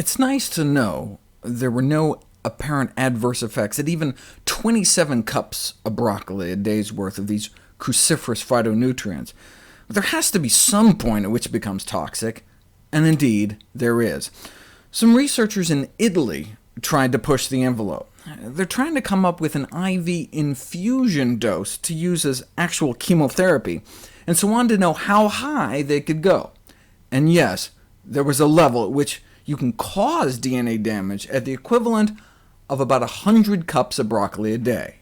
It's nice to know there were no apparent adverse effects at even 27 cups of broccoli a day's worth of these cruciferous phytonutrients. But there has to be some point at which it becomes toxic, and indeed there is. Some researchers in Italy tried to push the envelope. They're trying to come up with an IV infusion dose to use as actual chemotherapy, and so wanted to know how high they could go. And yes, there was a level at which you can cause DNA damage at the equivalent of about 100 cups of broccoli a day,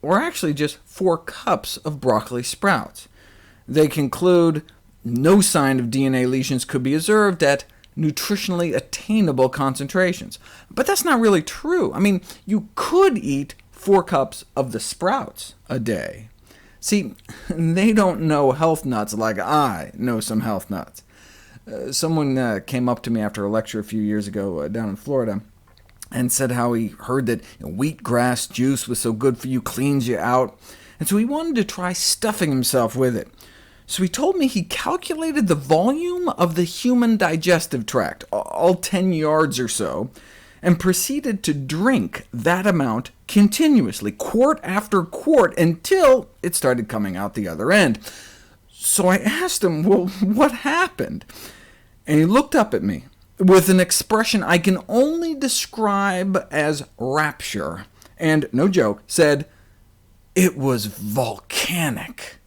or actually just 4 cups of broccoli sprouts. They conclude no sign of DNA lesions could be observed at nutritionally attainable concentrations. But that's not really true. I mean, you could eat 4 cups of the sprouts a day. See, they don't know health nuts like I know some health nuts. Someone came up to me after a lecture a few years ago down in Florida, and said how he heard that wheatgrass juice was so good for you, cleans you out, and so he wanted to try stuffing himself with it. So he told me he calculated the volume of the human digestive tract, all 10 yards or so, and proceeded to drink that amount continuously, quart after quart, until it started coming out the other end. So I asked him, well, what happened? And he looked up at me with an expression I can only describe as rapture, and, no joke, said, "It was volcanic."